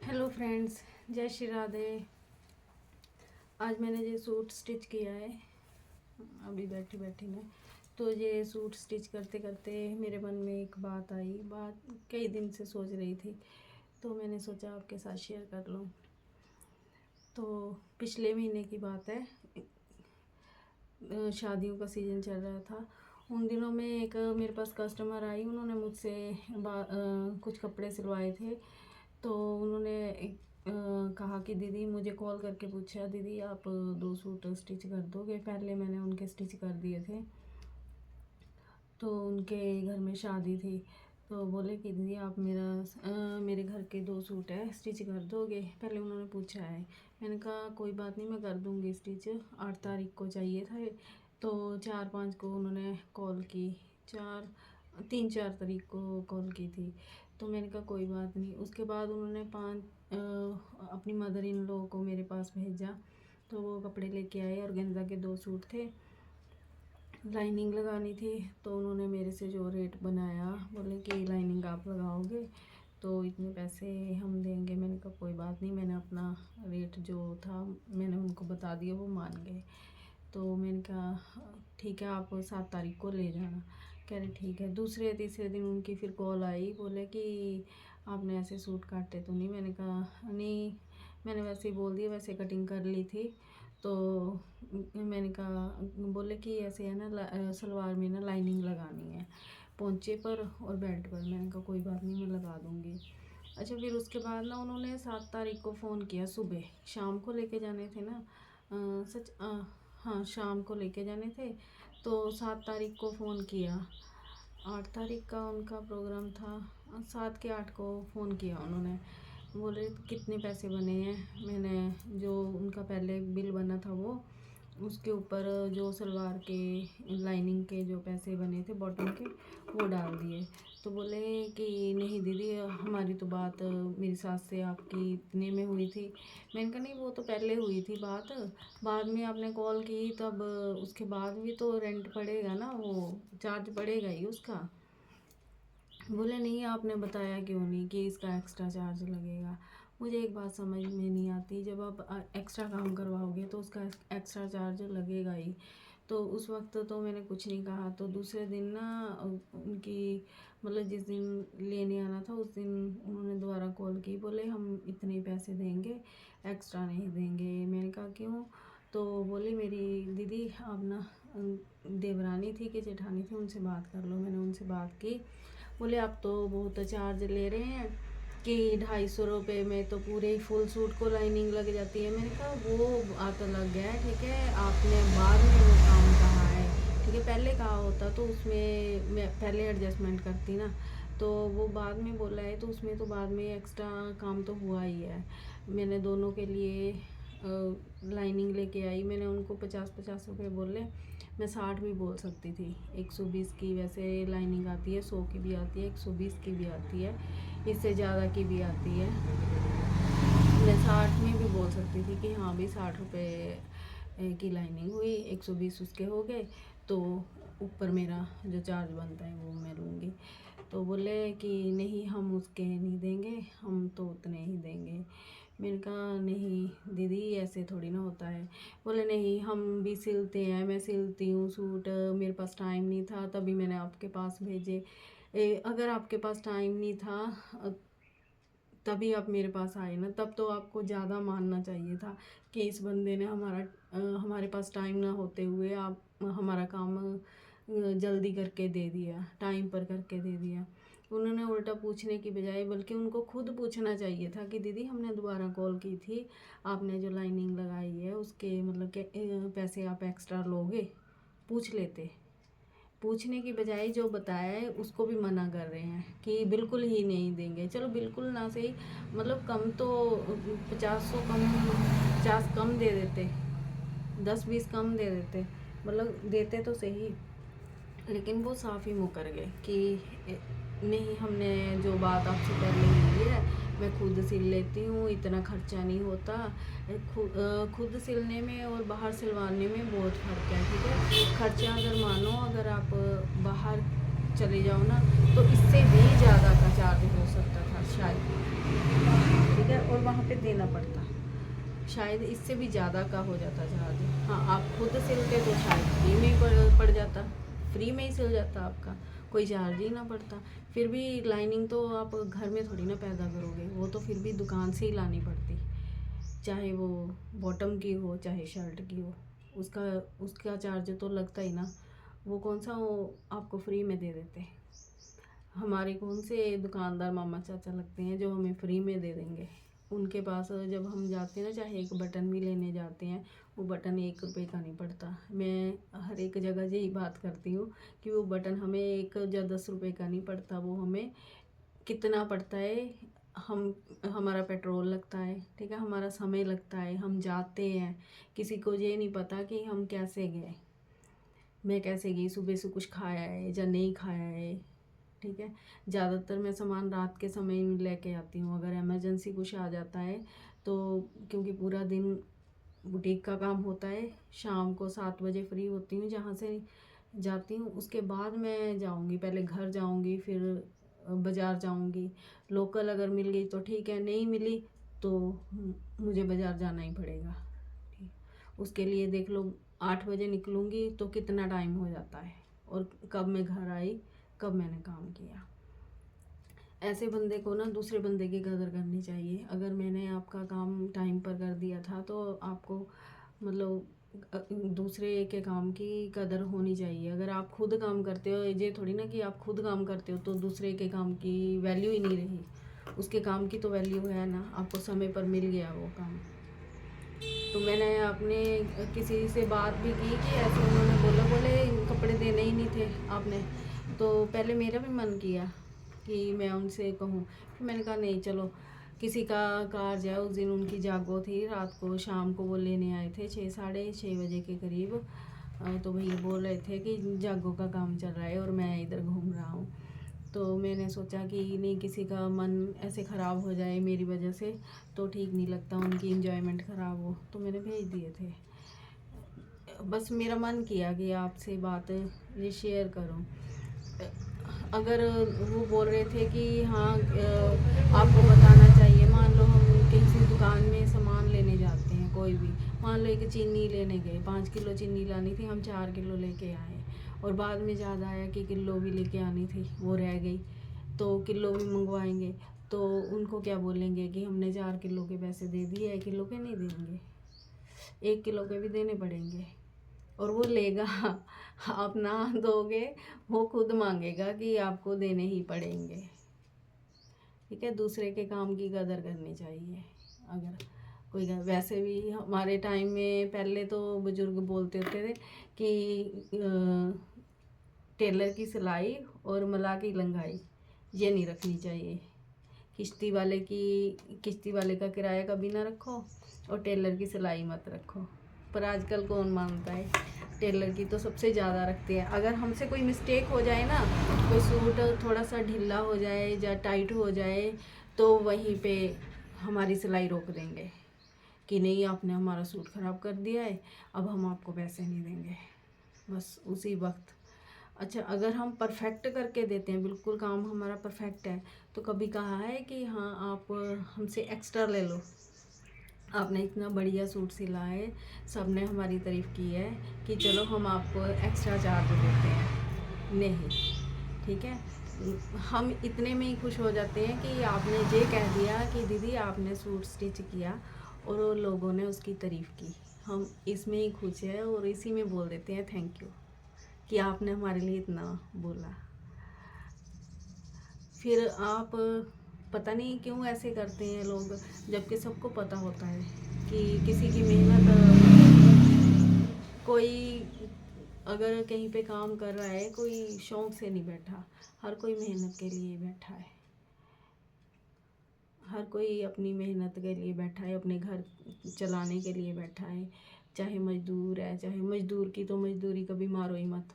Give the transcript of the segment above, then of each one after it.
Hello friends, जय श्री राधे। आज मैंने ये सूट स्टिच किया है अभी बैठी बैठी में। तो ये सूट स्टिच करते करते मेरे मन में एक बात आई। बात कई दिन से सोच रही थी, तो मैंने सोचा आपके साथ शेयर कर लूँ। तो पिछले महीने की बात है, शादियों का सीज़न चल रहा था। उन दिनों में एक मेरे पास कस्टमर आई। उन्होंने मुझसे कुछ कपड़े सिलवाए थे। तो उन्होंने कहा कि दीदी, मुझे कॉल करके पूछा, दीदी आप 2 सूट स्टिच कर दोगे। पहले मैंने उनके स्टिच कर दिए थे। तो उनके घर में शादी थी, तो बोले कि दीदी आप मेरे घर के 2 सूट है, स्टिच कर दोगे। पहले उन्होंने पूछा है। मैंने कहा कोई बात नहीं, मैं कर दूँगी स्टिच। 8 तारीख को चाहिए था। तो 4-5 को उन्होंने कॉल की, 3-4 तारीख को कॉल की थी। तो मैंने कहा कोई बात नहीं। उसके बाद उन्होंने अपनी मदर इन लॉ को मेरे पास भेजा। तो वो कपड़े लेके आए और गेंदा के 2 सूट थे, लाइनिंग लगानी थी। तो उन्होंने मेरे से जो रेट बनाया, बोले कि लाइनिंग आप लगाओगे तो इतने पैसे हम देंगे। मैंने कहा कोई बात नहीं। मैंने अपना रेट जो था मैंने उनको बता दिया, वो मान गए। तो मैंने कहा ठीक है, आप 7 तारीख को ले जाना। कह रहे ठीक है। दूसरे तीसरे दिन उनकी फिर कॉल आई, बोले कि आपने ऐसे सूट काटे तो नहीं। मैंने कहा नहीं, मैंने वैसे ही बोल दिया, वैसे कटिंग कर ली थी। तो मैंने कहा, बोले कि ऐसे है ना, सलवार में ना लाइनिंग लगानी है पोंचे पर और बेल्ट पर। मैंने कहा कोई बात नहीं, मैं लगा दूँगी। अच्छा, फिर उसके बाद ना उन्होंने 7 तारीख को फ़ोन किया सुबह। शाम को लेके जाने थे ना, हाँ शाम को लेके जाने थे। तो 7 तारीख को फ़ोन किया। 8 तारीख का उनका प्रोग्राम था। 7 के 8 को फ़ोन किया उन्होंने। बोले कितने पैसे बने हैं। मैंने जो उनका पहले बिल बना था वो, उसके ऊपर जो सलवार के लाइनिंग के जो पैसे बने थे बॉटम के, वो डाल दिए। तो बोले कि नहीं दीदी, हमारी तो बात मेरी सास से आपकी इतने में हुई थी। मैंने कहा नहीं, वो तो पहले हुई थी बात, बाद में आपने कॉल की तब उसके बाद भी तो रेंट पड़ेगा ना, वो चार्ज पड़ेगा ही उसका। बोले नहीं, आपने बताया क्यों नहीं कि इसका एक्स्ट्रा चार्ज लगेगा। मुझे एक बात समझ में नहीं आती, जब आप एक्स्ट्रा काम करवाओगे तो उसका एक्स्ट्रा चार्ज लगेगा ही। तो उस वक्त तो मैंने कुछ नहीं कहा। तो दूसरे दिन ना उनकी मतलब जिस दिन लेने आना था उस दिन उन्होंने दोबारा कॉल की। बोले हम इतने पैसे देंगे, एक्स्ट्रा नहीं देंगे। मैंने कहा क्यों। तो बोली मेरी दीदी, आप ना देवरानी थी कि जेठानी थी, उनसे बात कर लो। मैंने उनसे बात की। बोले आप तो बहुत चार्ज ले रहे हैं कि 250 रुपये में तो पूरे फुल सूट को लाइनिंग लग जाती है। मैंने कहा वो बात अलग है, ठीक है, आपने बाद में वो काम कहा है, ठीक है, पहले कहा होता तो उसमें मैं पहले एडजस्टमेंट करती ना। तो वो बाद में बोला है तो उसमें तो बाद में एक्स्ट्रा काम तो हुआ ही है। मैंने दोनों के लिए लाइनिंग लेके आई। मैंने उनको 50-50 रुपये बोले। मैं 60 भी बोल सकती थी। 120 की वैसे लाइनिंग आती है, 100 की भी आती है, 120 की भी आती है, इससे ज़्यादा की भी आती है। मैं 60 में भी बोल सकती थी कि हाँ भाई 60 रुपये की लाइनिंग हुई, 120 उसके हो गए, तो ऊपर मेरा जो चार्ज बनता है वो मैं लूँगी। तो बोले कि नहीं, हम उसके नहीं देंगे, हम तो उतने ही देंगे। मैंने कहा नहीं दीदी, ऐसे थोड़ी ना होता है। बोले नहीं, हम भी सिलते हैं, मैं सिलती हूँ सूट, मेरे पास टाइम नहीं था तभी मैंने आपके पास भेजे। अगर आपके पास टाइम नहीं था तभी आप मेरे पास आए ना, तब तो आपको ज़्यादा मानना चाहिए था कि इस बंदे ने हमारे पास टाइम ना होते हुए आप हमारा काम जल्दी करके दे दिया, टाइम पर करके दे दिया। उन्होंने उल्टा पूछने की बजाय बल्कि उनको खुद पूछना चाहिए था कि दीदी हमने दोबारा कॉल की थी, आपने जो लाइनिंग लगाई है उसके मतलब के पैसे आप एक्स्ट्रा लोगे, पूछ लेते। पूछने की बजाय जो बताया है उसको भी मना कर रहे हैं कि बिल्कुल ही नहीं देंगे। चलो बिल्कुल ना सही, मतलब कम तो 50 कम दे देते, 10-20 कम दे देते, मतलब देते तो सही। लेकिन वो साफ ही मुकर गए कि नहीं, हमने जो बात आपसे पहले की है, मैं खुद सिल लेती हूँ, इतना खर्चा नहीं होता। खुद सिलने में और बाहर सिलवाने में बहुत फ़र्क है, ठीक है। खर्चा अगर मानो, अगर आप बाहर चले जाओ ना तो इससे भी ज़्यादा का चार्ज हो सकता था शायद, ठीक है। और वहाँ पे देना पड़ता, शायद इससे भी ज़्यादा का हो जाता चार्ज। हाँ, आप खुद सिलते तो शायद फ्री में ही पड़ जाता, फ्री में ही सिल जाता, आपका कोई चार्ज ही ना पड़ता। फिर भी लाइनिंग तो आप घर में थोड़ी ना पैदा करोगे, वो तो फिर भी दुकान से ही लानी पड़ती, चाहे वो बॉटम की हो चाहे शर्ट की हो, उसका उसका चार्ज तो लगता ही ना। वो कौन सा वो आपको फ्री में दे देते। हमारे कौन से दुकानदार मामा चाचा लगते हैं जो हमें फ्री में दे देंगे। उनके पास जब हम जाते हैं ना, चाहे एक बटन भी लेने जाते हैं, वो बटन 1 रुपये का नहीं पड़ता। मैं हर एक जगह यही बात करती हूँ कि वो बटन हमें 1 या 10 रुपये का नहीं पड़ता, वो हमें कितना पड़ता है। हम हमारा पेट्रोल लगता है, ठीक है, हमारा समय लगता है, हम जाते हैं, किसी को ये नहीं पता कि हम कैसे गए, मैं कैसे गई, सुबह से कुछ खाया है या नहीं खाया है, ठीक है। ज़्यादातर मैं सामान रात के समय में लेके आती हूँ, अगर इमरजेंसी कुछ आ जाता है तो, क्योंकि पूरा दिन बुटीक का काम होता है। शाम को 7 बजे फ्री होती हूँ जहाँ से जाती हूँ, उसके बाद मैं जाऊँगी, पहले घर जाऊँगी, फिर बाज़ार जाऊँगी। लोकल अगर मिल गई तो ठीक है, नहीं मिली तो मुझे बाज़ार जाना ही पड़ेगा, ठीक। उसके लिए देख लो 8 बजे निकलूँगी तो कितना टाइम हो जाता है, और कब मैं घर आई, कब मैंने काम किया। ऐसे बंदे को ना दूसरे बंदे की कदर करनी चाहिए। अगर मैंने आपका काम टाइम पर कर दिया था तो आपको मतलब दूसरे के काम की कदर होनी चाहिए। अगर आप खुद काम करते हो, ये थोड़ी ना कि आप खुद काम करते हो तो दूसरे के काम की वैल्यू ही नहीं रही, उसके काम की तो वैल्यू है ना, आपको समय पर मिल गया वो काम। तो मैंने अपने किसी से बात भी की कि ऐसे उन्होंने बोले कपड़े देने ही नहीं थे आपने, तो पहले मेरा भी मन किया कि मैं उनसे कहूँ, फिर मैंने कहा नहीं, चलो किसी का कार्ज है। उस दिन उनकी जागो थी, रात को शाम को वो लेने आए थे 6 साढ़े 6 बजे के करीब। तो भैया बोल रहे थे कि जागो का काम चल रहा है और मैं इधर घूम रहा हूँ। तो मैंने सोचा कि नहीं, किसी का मन ऐसे ख़राब हो जाए मेरी वजह से तो ठीक नहीं लगता, उनकी इंजॉयमेंट ख़राब हो, तो मैंने भेज दिए थे। बस मेरा मन किया कि आपसे बात ये शेयर करूं। अगर वो बोल रहे थे कि हाँ आपको बताना चाहिए, मान लो हम किसी दुकान में सामान लेने जाते हैं, कोई भी, मान लो एक चीनी लेने गए, 5 किलो चीनी लानी थी, हम 4 किलो लेके आए, और बाद में ज़्यादा आया कि किलो भी लेके आनी थी, वो रह गई, तो किलो भी मंगवाएंगे, तो उनको क्या बोलेंगे कि हमने 4 किलो के पैसे दे दिए, 1 किलो के नहीं देंगे, 1 किलो के भी देने पड़ेंगे। और वो लेगा, आप ना दोगे, वो खुद मांगेगा कि आपको देने ही पड़ेंगे, ठीक है। दूसरे के काम की कदर करनी चाहिए। अगर कोई वैसे भी हमारे टाइम में पहले तो बुजुर्ग बोलते होते थे कि टेलर की सिलाई और मला की लंगाई ये नहीं रखनी चाहिए, किश्ती वाले का किराया कभी ना रखो, और टेलर की सिलाई मत रखो। पर आजकल कौन मानता है, टेलर की तो सबसे ज़्यादा रखते हैं। अगर हमसे कोई मिस्टेक हो जाए ना, कोई सूट थोड़ा सा ढीला हो जाए या टाइट हो जाए, तो वहीं पे हमारी सिलाई रोक देंगे कि नहीं, आपने हमारा सूट ख़राब कर दिया है, अब हम आपको पैसे नहीं देंगे, बस उसी वक्त। अच्छा, अगर हम परफेक्ट करके देते हैं, बिल्कुल काम हमारा परफेक्ट है, तो कभी कहा है कि हाँ आप हमसे एक्स्ट्रा ले लो, आपने इतना बढ़िया सूट सिला है, सब ने हमारी तारीफ़ की है कि चलो हम आपको एक्स्ट्रा चार्ज देते हैं, नहीं, ठीक है। हम इतने में ही खुश हो जाते हैं कि आपने ये कह दिया कि दीदी आपने सूट स्टिच किया, और वो लोगों ने उसकी तारीफ़ की, हम इसमें ही खुश हैं, और इसी में बोल देते हैं थैंक यू कि आपने हमारे लिए इतना बोला। फिर आप पता नहीं क्यों ऐसे करते हैं लोग, जबकि सबको पता होता है कि किसी की मेहनत, कोई अगर कहीं पे काम कर रहा है, कोई शौक से नहीं बैठा, हर कोई मेहनत के लिए बैठा है, हर कोई अपनी मेहनत के लिए बैठा है, अपने घर चलाने के लिए बैठा है। चाहे मजदूर है, चाहे मजदूर की तो मजदूरी कभी मारो ही मत,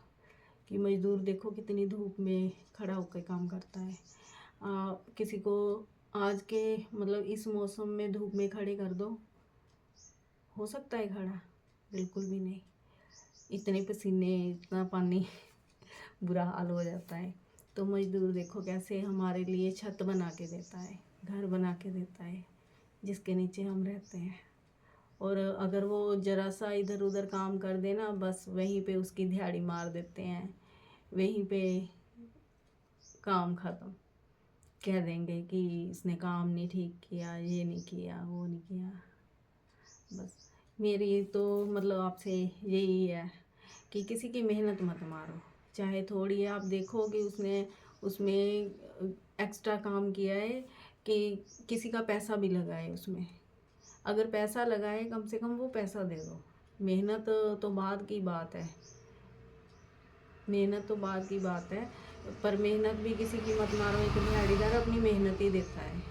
कि मजदूर देखो कितनी धूप में खड़ा होकर काम करता है। किसी को आज के मतलब इस मौसम में धूप में खड़े कर दो, हो सकता है खड़ा? बिल्कुल भी नहीं, इतने पसीने, इतना पानी बुरा हाल हो जाता है। तो मजदूर देखो कैसे हमारे लिए छत बना के देता है, घर बना के देता है, जिसके नीचे हम रहते हैं। और अगर वो ज़रा सा इधर उधर काम कर देना, बस वहीं पे उसकी दिहाड़ी मार देते हैं, वहीं पे काम ख़त्म। कह देंगे कि इसने काम नहीं ठीक किया, ये नहीं किया, वो नहीं किया। बस मेरी तो मतलब आपसे यही है कि किसी की मेहनत मत मारो, चाहे थोड़ी है। आप देखो कि उसने उसमें एक्स्ट्रा काम किया है कि किसी का पैसा भी लगाए उसमें। अगर पैसा लगाए, कम से कम वो पैसा दे दो। मेहनत तो बाद की बात है, मेहनत तो बाद की बात है, पर मेहनत भी किसी की मत मारो। एक दिहाड़ीदार अपनी मेहनत ही देता है,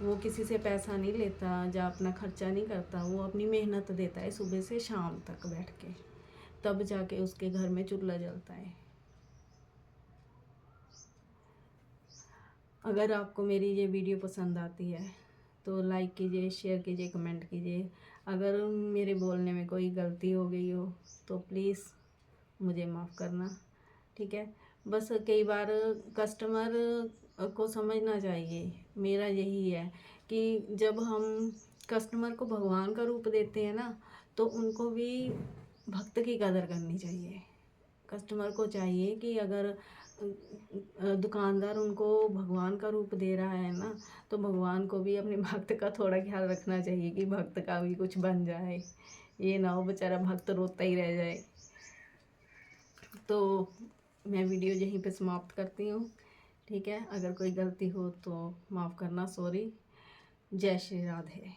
वो किसी से पैसा नहीं लेता, या अपना खर्चा नहीं करता, वो अपनी मेहनत देता है सुबह से शाम तक बैठ के, तब जाके उसके घर में चूल्हा जलता है। अगर आपको मेरी ये वीडियो पसंद आती है तो लाइक कीजिए, शेयर कीजिए, कमेंट कीजिए। अगर मेरे बोलने में कोई गलती हो गई हो तो प्लीज़ मुझे माफ़ करना, ठीक है। बस कई बार कस्टमर को समझना चाहिए, मेरा यही है कि जब हम कस्टमर को भगवान का रूप देते हैं ना, तो उनको भी भक्त की कदर करनी चाहिए। कस्टमर को चाहिए कि अगर दुकानदार उनको भगवान का रूप दे रहा है ना, तो भगवान को भी अपने भक्त का थोड़ा ख्याल रखना चाहिए कि भक्त का भी कुछ बन जाए, ये ना हो बेचारा भक्त रोता ही रह जाए। तो मैं वीडियो यहीं पे समाप्त करती हूँ, ठीक है। अगर कोई गलती हो तो माफ़ करना, सॉरी। जय श्री राधे।